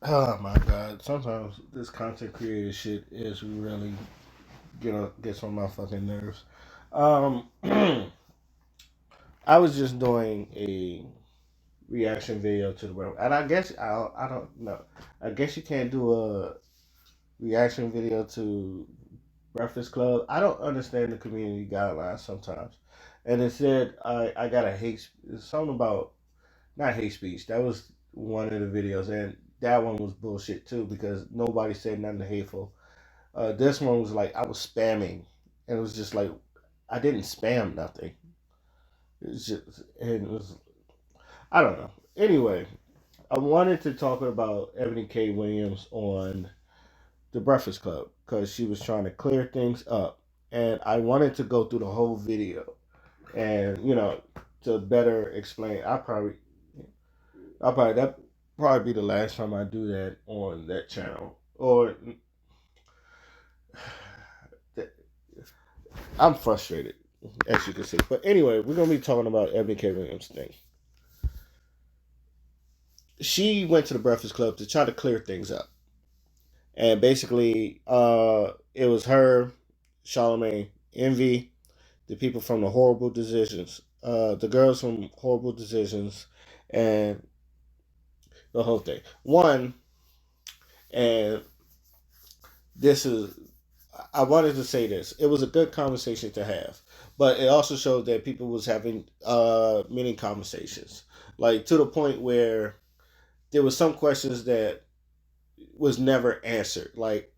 Oh my god! Sometimes this content creator shit is really gets on my fucking nerves. Um, I was just doing a reaction video to the web, and I don't know. I guess you can't do a reaction video to Breakfast Club. I don't understand the community guidelines sometimes, and it said I got a something about not hate speech. That was one of the videos, and that one was bullshit too because nobody said nothing hateful. This one was like I was spamming, and it was just like I didn't spam nothing. It's just and it was I don't know. Anyway, I wanted to talk about Ebony K. Williams on the Breakfast Club because she was trying to clear things up, and I wanted to go through the whole video and to better explain. I'll probably that probably be the last time I do that on that channel. Or I'm frustrated, as you can see. But anyway, we're gonna be talking about Ebony K. Williams thing. She went to the Breakfast Club to try to clear things up, and basically, it was her, Charlamagne, Envy, the people from the Horrible Decisions, the girls from Horrible Decisions, and the whole thing. One, and this is I wanted to say this. It was a good conversation to have, but it also showed that people was having many conversations, like to the point where there was some questions that was never answered. Like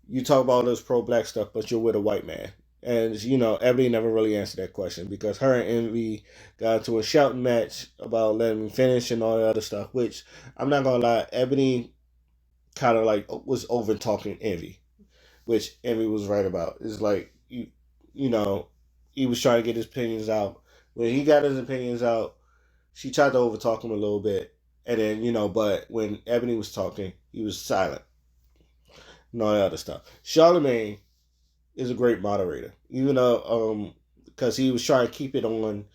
you talk about all this pro black stuff, but you're with a white man, and Ebony never really answered that question because her and Envy got into a shouting match about letting me finish and all the other stuff. Which I'm not gonna lie, Ebony kind of like was over talking Envy, which Envy was right about. It's like you know, he was trying to get his opinions out. When he got his opinions out, she tried to overtalk him a little bit, and then but when Ebony was talking, he was silent and all that other stuff. Charlemagne is a great moderator, even though because he was trying to keep it on,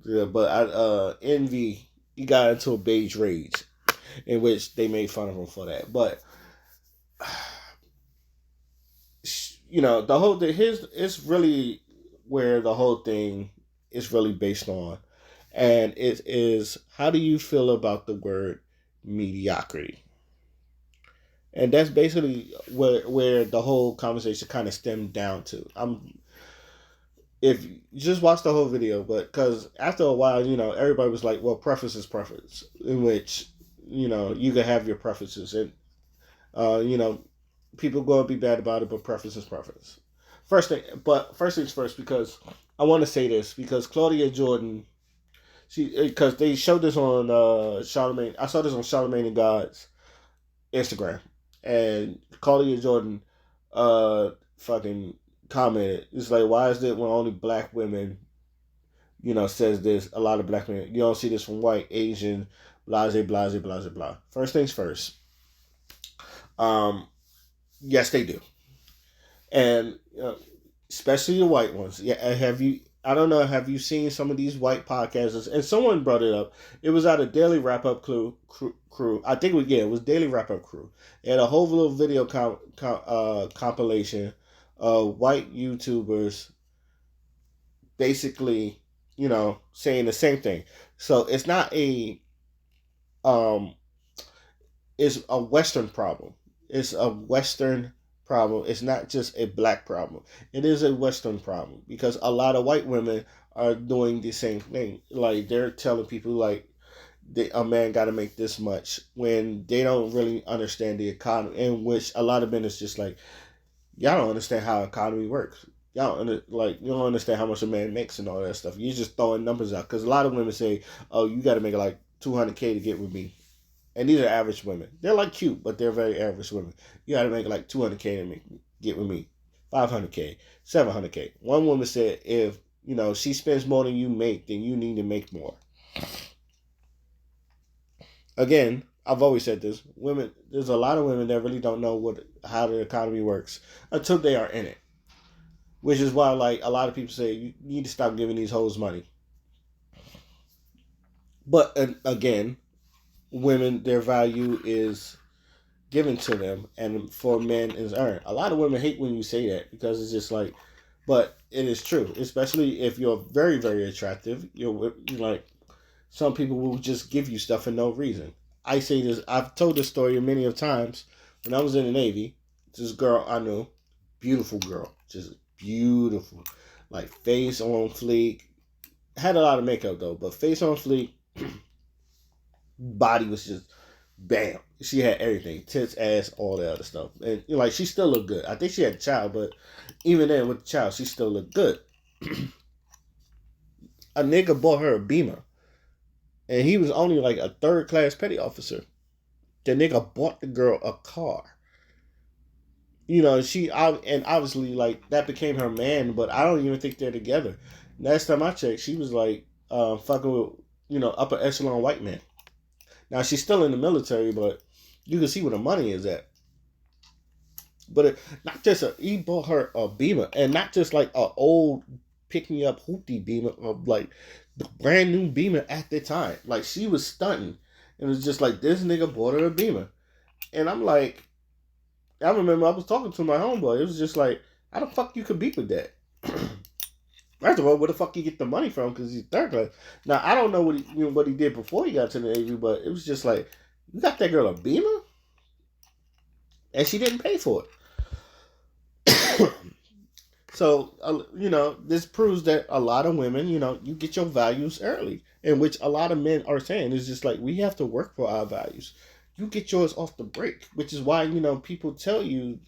but Envy he got into a beige rage in which they made fun of him for that, but the whole thing his it's really where the whole thing is really based on, and it is how do you feel about the word mediocrity, and that's basically where the whole conversation kind of stemmed down to. If you just watch the whole video, but because after a while, everybody was like, well, preference is preference, in which you can have your preferences, and you know people going to be bad about it, but preference is preference. First things first, because I want to say this because Claudia Jordan, she because they showed this on Charlemagne. I saw this on Charlemagne and God's Instagram, and Claudia Jordan, fucking commented. It's like, why is it when only black women, says this? A lot of black men, you don't see this from white, Asian, blase, blase, blase, blah. First things first. Um, yes, they do, and especially the white ones. Yeah, have you? I don't know. Have you seen some of these white podcasters? And someone brought it up. It was out of Daily Wrap Up crew. I think it was Daily Wrap Up crew. And a whole little video compilation of white YouTubers basically, saying the same thing. So it's not um it's a Western problem. It's a Western problem. It's not just a black problem. It is a Western problem because a lot of white women are doing the same thing. Like they're telling people like a man got to make this much when they don't really understand the economy. In which a lot of men is just like, y'all don't understand how economy works. You don't understand how much a man makes and all that stuff. You're just throwing numbers out because a lot of women say, "Oh, you got to make like 200K to get with me," and these are average women. They're like cute, but they're very average women. You got to make like 200K to get with me, 500K, 700K. One woman said, if she spends more than you make, then you need to make more. Again, I've always said this: women, there's a lot of women that really don't know how the economy works until they are in it. Which is why, like, a lot of people say you need to stop giving these hoes money. But again, women, their value is given to them and for men is earned. A lot of women hate when you say that because it's just like, but it is true, especially if you're very, very attractive. You're like, some people will just give you stuff for no reason. I say this, I've told this story many of times. When I was in the Navy, this girl I knew, beautiful girl, just beautiful, like face on fleek, had a lot of makeup though, but face on fleek, body was just bam. She had everything, tits, ass, all that other stuff, and like she still looked good. I think she had a child, but even then with the child, she still looked good. A nigga bought her a Beamer, and he was only like a third class petty officer. The nigga bought the girl a car. And obviously like that became her man, but I don't even think they're together. Last time I checked, she was like fucking with upper echelon white men. Now she's still in the military, but you can see where the money is at. But not just he bought her a Beamer, and not just like a old pick me up hoopty Beamer, of like the brand new Beamer at the time. Like she was stunting. It was just like this nigga bought her a Beamer, and I'm like, I remember I was talking to my homeboy. It was just like, how the fuck you could beat with that? First of all, where the fuck you get the money from? Because he's third class. Now I don't know what he did before he got to the Navy, but it was just like, you got that girl a Beamer, and she didn't pay for it. So this proves that a lot of women, you get your values early, and which a lot of men are saying is just like, we have to work for our values. You get yours off the break, which is why people tell you.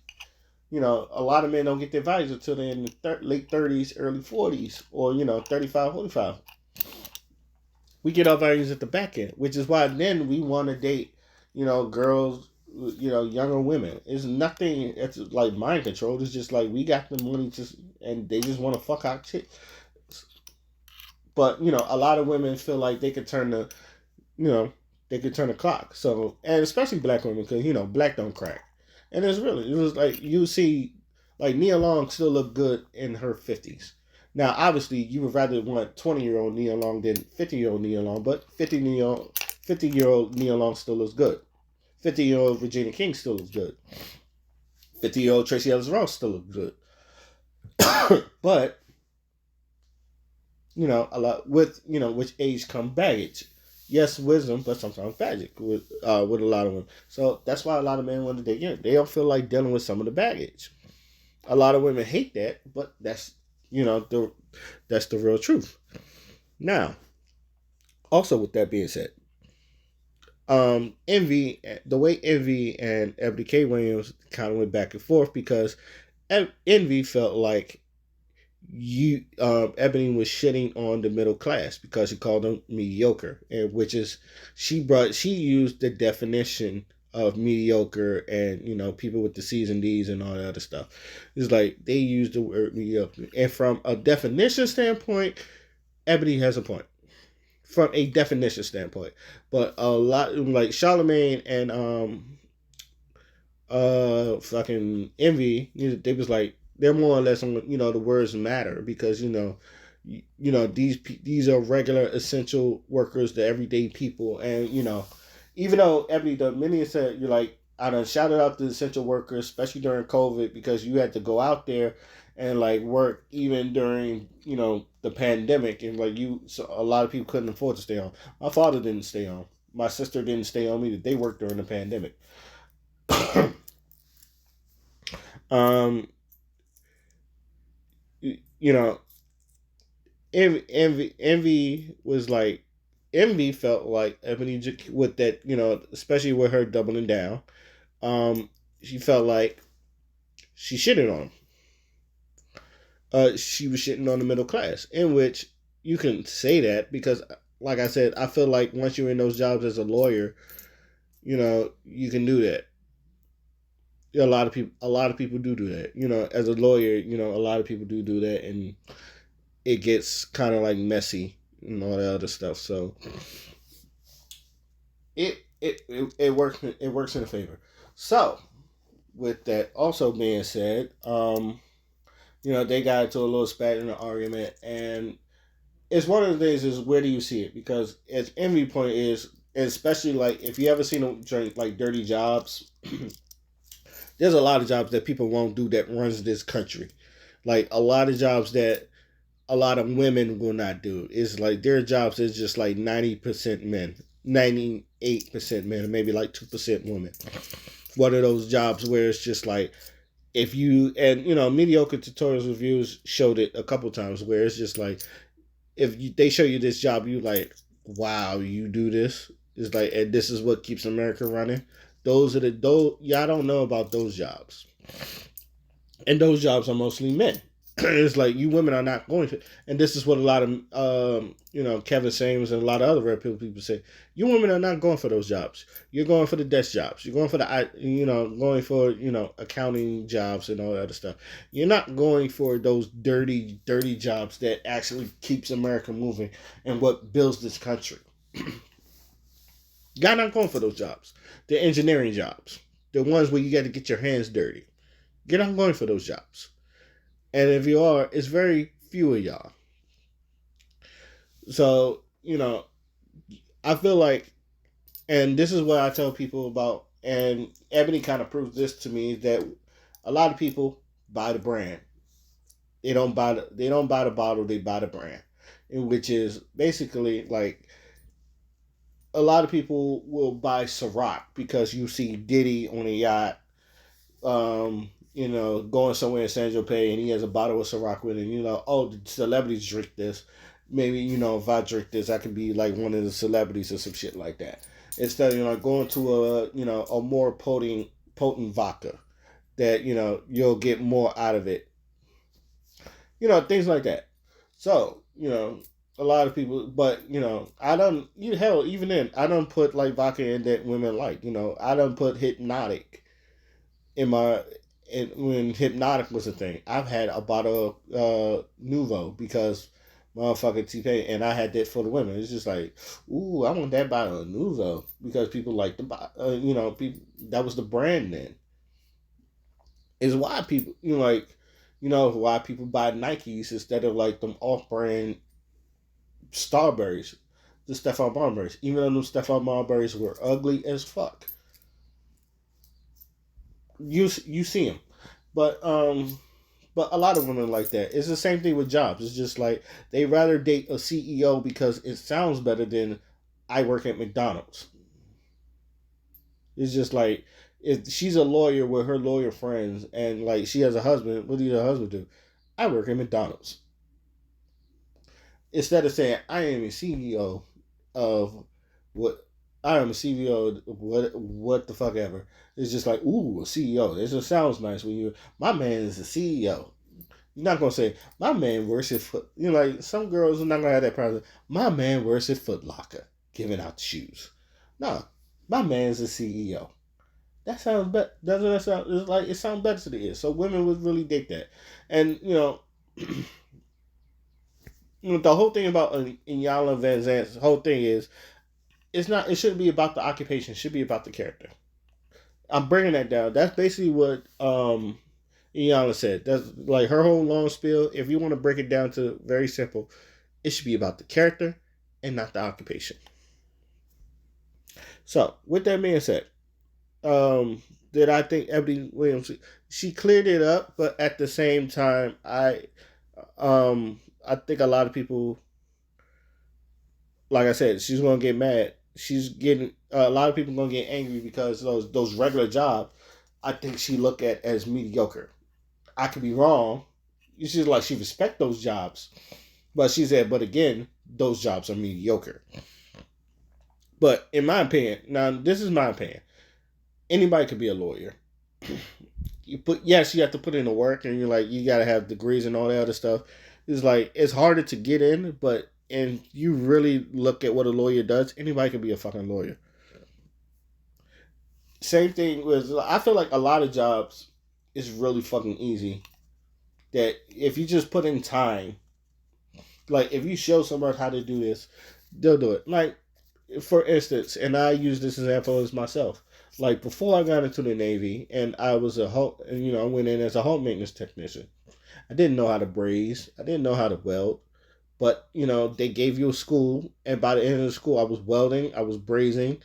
A lot of men don't get their values until they're in the late 30s, early 40s, or 35, 45. We get our values at the back end, which is why then we want to date, girls, younger women. It's nothing. It's like mind control. It's just like we got the money and they just want to fuck our chicks. But a lot of women feel like they could turn the clock. So, and especially black women, because black don't crack. And it was like, you see, like Nia Long still look good in her 50s. Now, obviously, you would rather want 20-year-old Nia Long than 50-year-old Nia Long, but 50-year-old Nia Long still looks good. 50-year-old Regina King still looks good. 50-year-old Tracy Ellis Ross still looks good. But, a lot with, with age come baggage. Yes, wisdom, but sometimes baggage with a lot of them. So that's why a lot of men want to date young. They don't feel like dealing with some of the baggage. A lot of women hate that, but that's that's the real truth. Now, also with that being said, Envy, the way Envy and Ebony K. Williams kind of went back and forth because Envy felt like Ebony was shitting on the middle class because she called them mediocre, and which is she used the definition of mediocre and people with the C's and D's and all that other stuff. It's like they used the word mediocre, and from a definition standpoint, Ebony has a point. From a definition standpoint, but a lot like Charlamagne and fucking Envy, they was like, they're more or less on the words matter because these are regular essential workers, the everyday people, and even though Ebony, the many said, you're like, I done shouted out the essential workers, especially during COVID, because you had to go out there and like work even during the pandemic, and like so a lot of people couldn't afford to stay on. My father didn't stay on. My sister didn't stay on either. They worked during the pandemic. Envy was like, Envy felt like Ebony with that, especially with her doubling down. She felt like she shitted on him. She was shitting on the middle class, in which you can say that because, like I said, I feel like once you're in those jobs as a lawyer, you can do that. A lot of people do that. As a lawyer, a lot of people do that, and it gets kind of like messy and all that other stuff. So it works in a favor. So with that also being said, they got into a little spat in an argument, and it's one of the things is, where do you see it? Because as Envy point is, And especially like if you ever seen them drink like dirty jobs, there's a lot of jobs that people won't do that runs this country. Like a lot of jobs that a lot of women will not do. It's like their jobs is just like 90% men, 98% men, and maybe like 2% women. One of those jobs where it's just like if you and mediocre tutorials reviews showed it a couple times where it's just like if they show you this job, you like, wow, you do this. It's like, and this is what keeps America running. Those are those y'all don't know about those jobs, and those jobs are mostly men. It's like you women are not going to, and this is what a lot of Kevin Samuels and a lot of other red people say. You women are not going for those jobs. You're going for the desk jobs. You're going for the going for accounting jobs and all that other stuff. You're not going for those dirty jobs that actually keeps America moving and what builds this country. You're not going for those jobs. The engineering jobs, the ones where you got to get your hands dirty. You're not going for those jobs. And if you are, it's very few of y'all. So, I feel like, and this is what I tell people about, and Ebony kind of proves this to me, that a lot of people buy the brand. They don't buy the bottle, they buy the brand. And which is basically like a lot of people will buy Ciroc because you see Diddy on a yacht going somewhere in San Jose and he has a bottle of Ciroc with him, oh, the celebrities drink this. Maybe, if I drink this, I could be like one of the celebrities or some shit like that. Instead of, going to a more potent vodka that, you'll get more out of it. Things like that. So, a lot of people, but, I don't, hell, even then, I don't put like vodka in that women like, I don't put Hypnotic in my when Hypnotic was a thing. I've had a bottle of Nuvo because motherfucking T-Pain, and I had that for the women. It's just like, ooh, I want that bottle of Nuvo because people like the people, that was the brand then. Is why people why people buy Nikes instead of like them off-brand Starberries, the Stephon Marbury's, even though them Stephon Marbury's were ugly as fuck. You see them, but a lot of women like that. It's the same thing with jobs. It's just like they rather date a CEO because it sounds better than I work at McDonald's. It's just like if she's a lawyer with her lawyer friends and like she has a husband, what does her husband do? I work at McDonald's. Instead of saying I am a CEO of what I am a CEO of what the fuck ever. It's just like, ooh, a CEO. It just sounds nice when my man is a CEO. You're not gonna say my man works at Foot. Like some girls are not gonna have that problem. My man works at Foot Locker, giving out the shoes. No, my man's a CEO. That sounds better. Doesn't that sound? It's like it sounds better to the ear. So women would really dig that, and the whole thing about Iyanla Vanzant's whole thing is it's not. It shouldn't be about the occupation. It should be about the character. I'm bringing that down. That's basically what Iyanla said. That's like her whole long spiel. If you want to break it down to very simple, it should be about the character and not the occupation. So, with that being said, did I think Ebony Williams she cleared it up, but at the same time, I think a lot of people, like I said, she's gonna get mad. She's getting a lot of people gonna get angry because those regular jobs. I think she look at as mediocre. I could be wrong. It's just like she respect those jobs, but she said, but again, those jobs are mediocre. But in my opinion, now this is my opinion. Anybody could be a lawyer. Yes, you have to put in the work, and you're like you gotta have degrees and all that other stuff. It's like it's harder to get in, but and you really look at what a lawyer does, anybody can be a fucking lawyer. Same thing with I feel like a lot of jobs is really fucking easy. That if you just put in time, like if you show somebody how to do this, they'll do it. Like for instance, and I use this example as myself. Like before I got into the Navy, and I was I went in as a home maintenance technician. I didn't know how to braze. I didn't know how to weld. But they gave you a school, and by the end of the school, I was welding, I was brazing.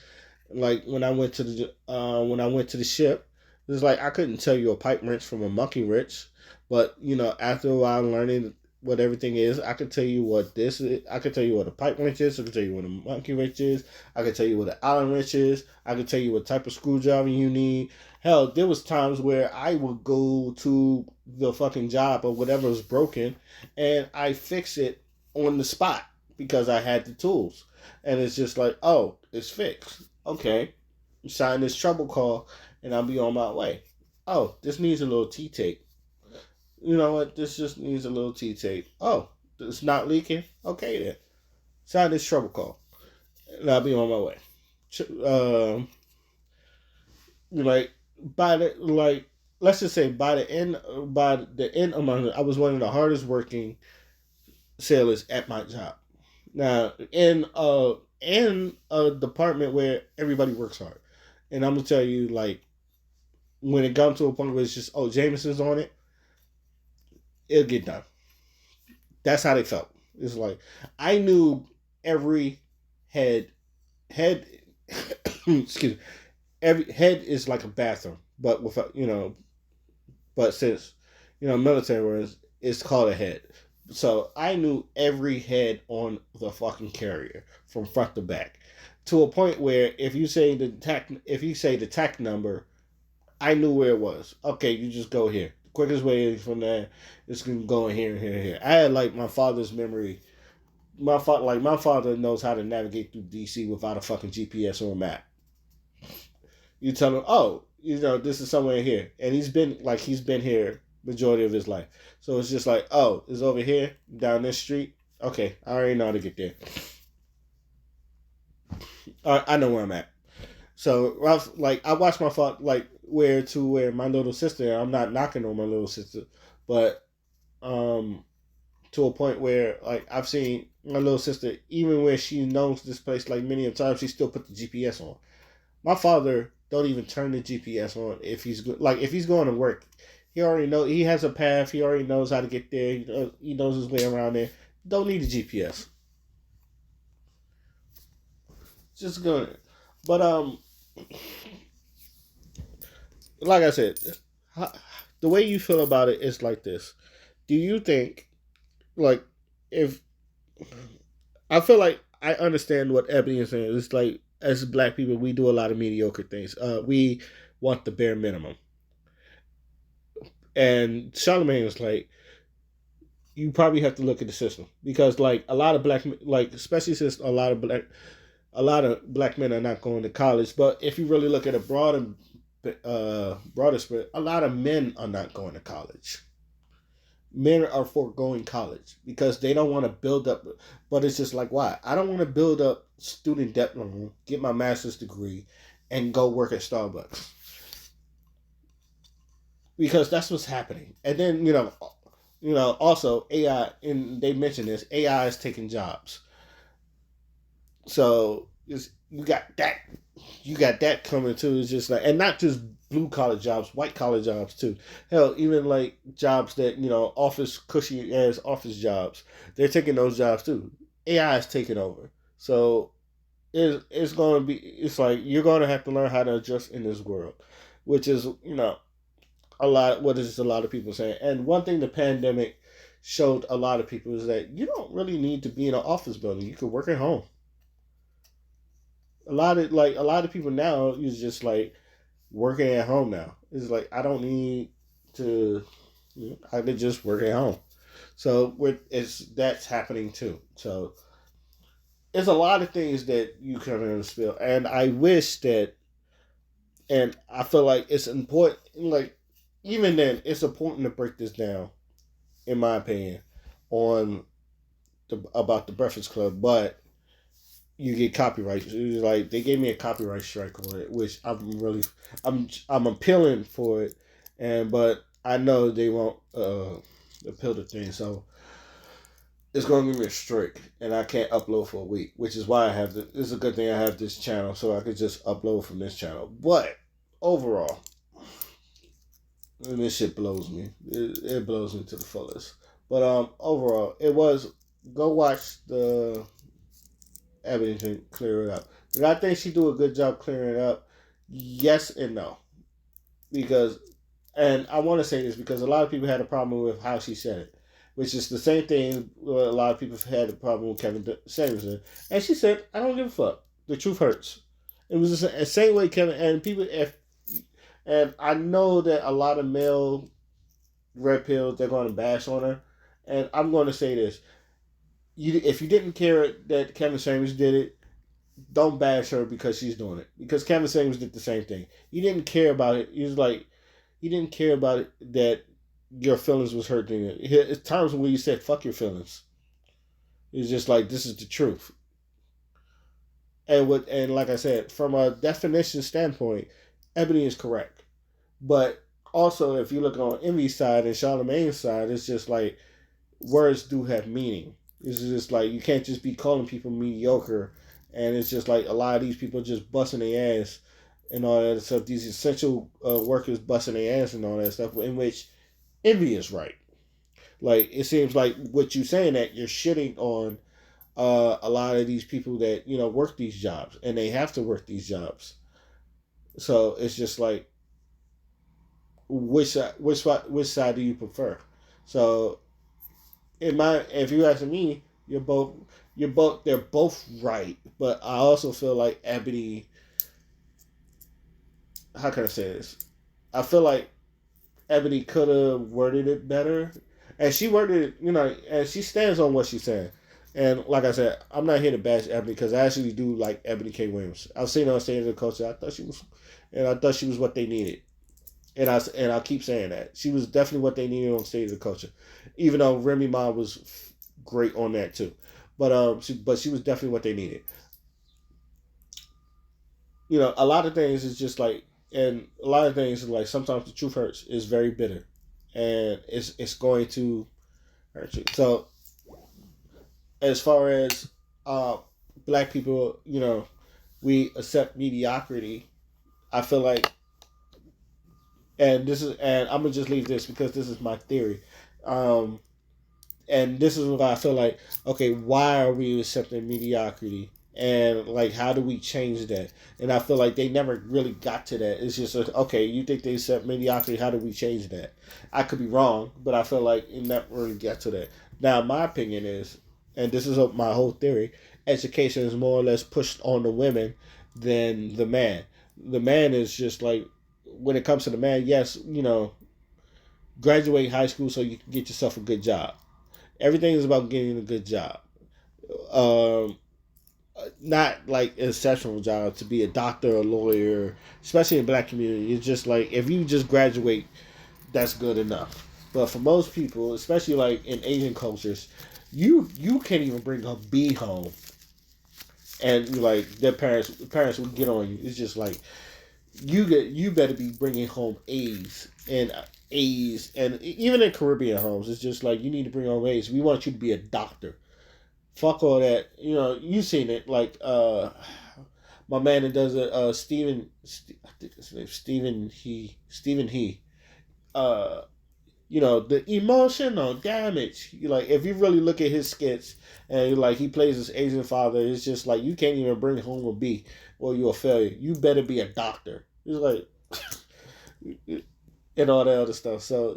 Like when I went to the ship, it's like I couldn't tell you a pipe wrench from a monkey wrench, but after a while learning what everything is, I could tell you what this is. I could tell you what a pipe wrench is. I could tell you what a monkey wrench is. I could tell you what an Allen wrench is. I could tell you what type of screwdriver you need. Hell, there was times where I would go to the fucking job or whatever was broken, and I fix it on the spot because I had the tools. And it's just like, oh, it's fixed. Okay, sign this trouble call, and I'll be on my way. Oh, this needs a little T tape. You know what? This just needs a little T tape. Oh, it's not leaking. Okay then, sign this trouble call, and I'll be on my way. Like by the like, let's just say by the end of my, I was one of the hardest working sailors at my job. Now in a department where everybody works hard, and I'm gonna tell you, like, when it comes to a point where it's just, oh, Jameson's on it, it'll get done. That's how they felt. It's like I knew every head head excuse me, every head is like a bathroom, but with but since military words, it's called a head. So I knew every head on the fucking carrier from front to back, to a point where if you say the tack number, I knew where it was. Okay, you just go here. The quickest way from there is going to go in here and here and here. I had like my father's memory. My father knows how to navigate through DC without a fucking GPS or a map. You tell him, oh, this is somewhere here, and he's been here majority of his life. So it's just like, oh, it's over here down this street. Okay, I already know how to get there. I know where I'm at. So like I watched my father, like, where my little sister. I'm not knocking on my little sister, but um to a point where, like, I've seen my little sister, even where she knows this place like many a times, she still put the GPS on. My father don't even turn the GPS on if if he's going to work. He already know he has a path. He already knows how to get there. He knows his way around there. Don't need a GPS. Just go there. But like I said, the way you feel about it is like this. Do you think, like, if I feel like I understand what Ebony is saying? It's like, as black people, we do a lot of mediocre things. We want the bare minimum. And Charlemagne was like, you probably have to look at the system, because, like, a lot of black, like, especially since a lot of black men are not going to college. But if you really look at a broader spread, a lot of men are not going to college. Men are foregoing college because they don't want to build up. But it's just like, why? I don't want to build up student debt loan, get my master's degree, and go work at Starbucks, because that's what's happening. And then also AI, and they mentioned this, AI is taking jobs. So you got that coming too. It's just like, and not just blue collar jobs, white collar jobs too. Hell, even like jobs that office, cushy ass office jobs, they're taking those jobs too. AI is taking over. So it's going to be, it's like you're going to have to learn how to adjust in this world, which is a lot. What is a lot of people saying? And one thing the pandemic showed a lot of people is that you don't really need to be in an office building. You could work at home. A lot of people now is just like working at home now. It's like, I don't need to. I could just work at home. So that's happening too. So it's a lot of things that you can understand. And I wish that, and I feel like it's important. Like, even then, it's important to break this down, in my opinion, on about the Breakfast Club, but you get copyright. Like, they gave me a copyright strike on it, which I'm appealing for it, but I know they won't appeal the thing, so it's going to give me a strike, and I can't upload for a week, which is why it's a good thing I have this channel, so I could just upload from this channel. But overall, and this shit blows me. It blows me to the fullest. But overall, it was go watch the Ebony to clear it up. Did I think she do a good job clearing it up? Yes and no, because and I want to say this because a lot of people had a problem with how she said it, which is the same thing a lot of people had a problem with Kevin Samuelson. And she said, "I don't give a fuck. The truth hurts." It was the same way Kevin and people. If and I know that a lot of male red pills they're going to bash on her, and I'm going to say this: if you didn't care that Kevin Samuels did it, don't bash her because she's doing it. Because Kevin Samuels did the same thing. He didn't care about it. He was like, he didn't care about it that your feelings was hurting it. It's times where you said fuck your feelings. It's just like this is the truth. And like I said, from a definition standpoint, Ebony is correct. But also if you look on Envy's side and Charlamagne's side, it's just like words do have meaning. It's just like you can't just be calling people mediocre, and it's just like a lot of these people just busting their ass and all that stuff. These essential workers busting their ass and all that stuff. In which Envy is right. Like it seems like what you're saying that you're shitting on a lot of these people that work these jobs and they have to work these jobs. So it's just like which side do you prefer? So if you ask me, they're both right, but I also feel like Ebony. How can I say this? I feel like Ebony could have worded it better, and she worded it, and she stands on what she's saying. And like I said, I'm not here to bash Ebony because I actually do like Ebony K. Williams. I've seen her on State of the Culture. I thought she was what they needed. And I'll keep saying that she was definitely what they needed on State of the Culture, even though Remy Ma was great on that too. But she was definitely what they needed. A lot of things is just like, and a lot of things is like sometimes the truth hurts. Is very bitter, and it's going to hurt you. So as far as uh, black people, we accept mediocrity. I feel like, and I'm gonna just leave this because this is my theory. Um, and this is what I feel like. Okay, why are we accepting mediocrity? And like, how do we change that? And I feel like they never really got to that. It's just like, okay, you think they accept mediocrity? How do we change that? I could be wrong, but I feel like it never really got to that. Now, my opinion is, and this is my whole theory: education is more or less pushed on the women than the man. The man is just like, when it comes to the man, yes, graduate high school so you can get yourself a good job. Everything is about getting a good job. Um, Not like an exceptional job to be a doctor or a lawyer, especially in the black community. It's just like if you just graduate, that's good enough. But for most people, especially like in Asian cultures, you can't even bring a B home, and like their parents will get on you. It's just like you better be bringing home A's, and even in Caribbean homes, it's just like you need to bring home A's. We want you to be a doctor. Fuck all that. You seen it. Like my man that does it, I think his name Stephen He. Uh, the emotional damage. Like if you really look at his skits and like he plays his Asian father, it's just like you can't even bring home a B or you're a failure. You better be a doctor. It's like and all that other stuff. So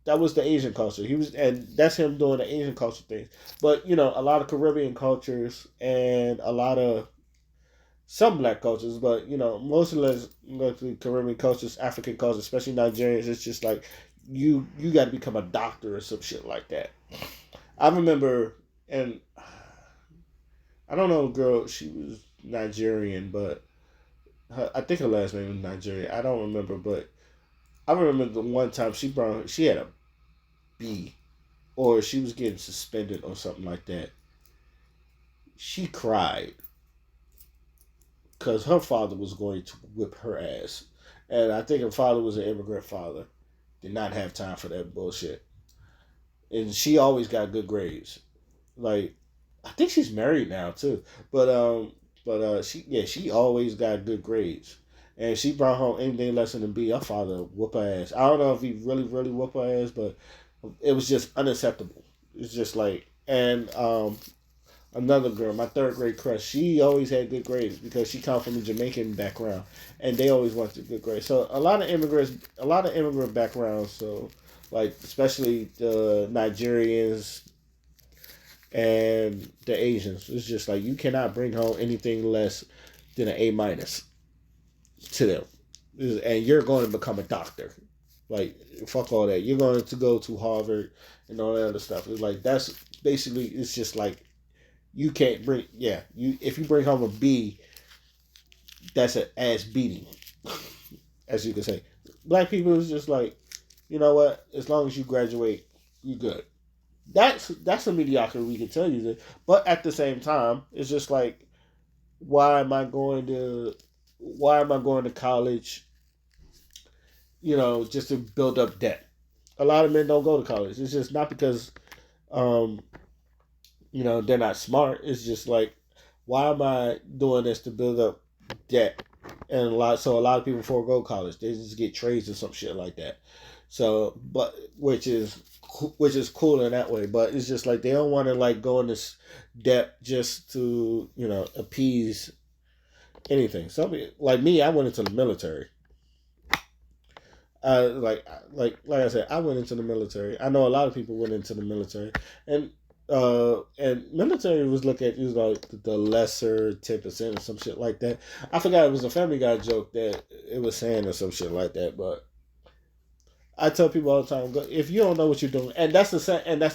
that was the Asian culture. And that's him doing the Asian culture thing. But a lot of Caribbean cultures and a lot of some black cultures, but most of the Caribbean cultures, African cultures, especially Nigerians, it's just like you got to become a doctor or some shit like that. I remember, and I don't know, girl, she was Nigerian, but I think her last name was Nigerian. I don't remember, but I remember the one time she had a B, or she was getting suspended or something like that. She cried because her father was going to whip her ass, and I think her father was an immigrant father. Did not have time for that bullshit, and she always got good grades. Like, I think she's married now too, but she always got good grades. And she brought home anything less than a B. Her father whoop her ass. I don't know if he really, really whooped her ass, but it was just unacceptable. It's just like And another girl, my third grade crush, she always had good grades because she come from a Jamaican background, and they always wanted good grades. So a lot of immigrant backgrounds. So like especially the Nigerians and the Asians, it's just like you cannot bring home anything less than an A minus to them, and you're going to become a doctor. Like fuck all that. You're going to go to Harvard and all that other stuff. It's like that's basically it's just like you can't bring you if you bring home a B, that's an ass beating, as you can say. Black people is just like, you know what? As long as you graduate, you good. That's a mediocrity we can tell you that. But at the same time, it's just like, why am I going to why am I going to college? Just to build up debt. A lot of men don't go to college. It's just not because um, they're not smart. It's just like, why am I doing this to build up debt? And a lot of people forego college. They just get trades or some shit like that. So, but which is cool in that way. But it's just like they don't want to like go in this debt just to appease anything. Somebody like me, I went into the military. Like I said, I went into the military. I know a lot of people went into the military, and military was looked at as like the lesser 10% or some shit like that. I forgot it was a Family Guy joke that it was saying or some shit like that. But I tell people all the time, if you don't know what you're doing, and that's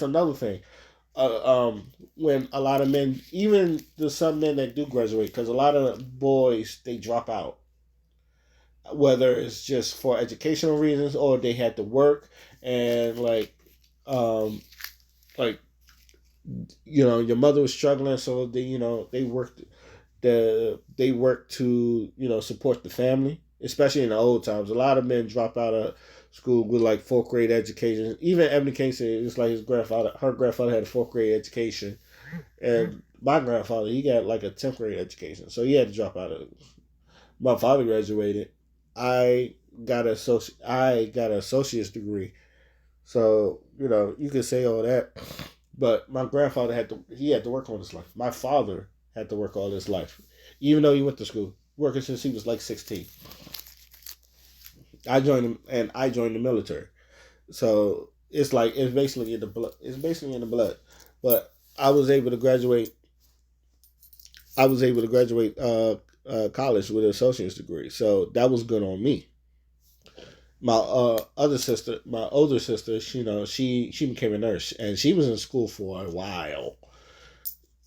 another thing. When a lot of men, even the some men that do graduate, because a lot of boys they drop out, whether it's just for educational reasons or they had to work and um like your mother was struggling, so they worked to support the family, especially in the old times. A lot of men drop out of school with like fourth grade education. Even Ebony King said it's like her grandfather had a fourth grade education, and my grandfather he got like a 10th grade education, so he had to drop out of. My father graduated. I I got an associate's degree. So, you could say all that. But my grandfather had to work all his life. My father had to work all his life. Even though he went to school. Working since he was like 16. I joined the military. So it's basically in the blood. It's basically in the blood. But I was able to graduate college with an associate's degree. So that was good on me. My my older sister, she became a nurse, and she was in school for a while.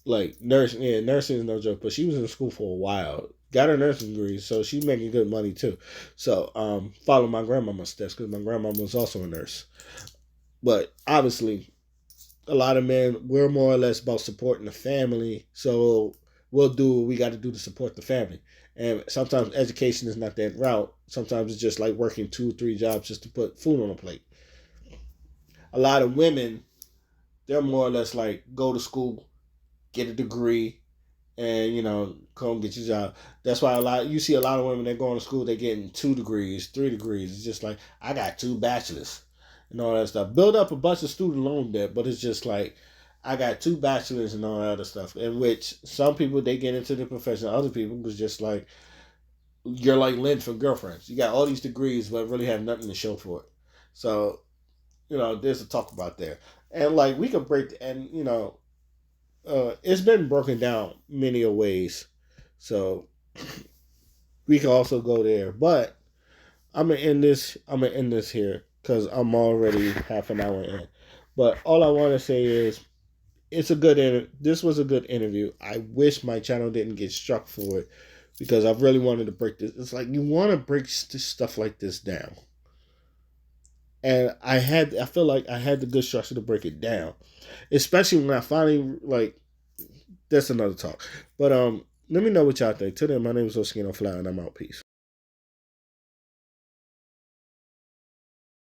Like nursing is no joke, but she was in school for a while. Got her nursing degree, so she's making good money too. So follow my grandmama's steps because my grandmama was also a nurse. But obviously, a lot of men we're more or less about supporting the family, so we'll do what we got to do to support the family. And sometimes education is not that route. Sometimes it's just like working 2 or 3 jobs just to put food on a plate. A lot of women, they're more or less like go to school, get a degree, and come get your job. That's why you see a lot of women that go to school, they getting 2 degrees, 3 degrees. It's just like I got 2 bachelors and all that stuff. Build up a bunch of student loan debt, but it's just like I got 2 bachelors and all that other stuff. In which some people they get into the profession, other people was just like you're like Lynn from Girlfriends. You got all these degrees, but really have nothing to show for it. So there's a talk about there, and like we could break and it's been broken down many a ways. So we can also go there, but I'm gonna end this here because I'm already half an hour in. But all I want to say is this was a good interview. I wish my channel didn't get struck for it because I really wanted to break this. It's like you want to break stuff like this down, and I feel like I had the good structure to break it down, especially when I finally like. That's another talk, but let me know what y'all think. Till then, my name is Oskino Fly, and I'm out. Peace.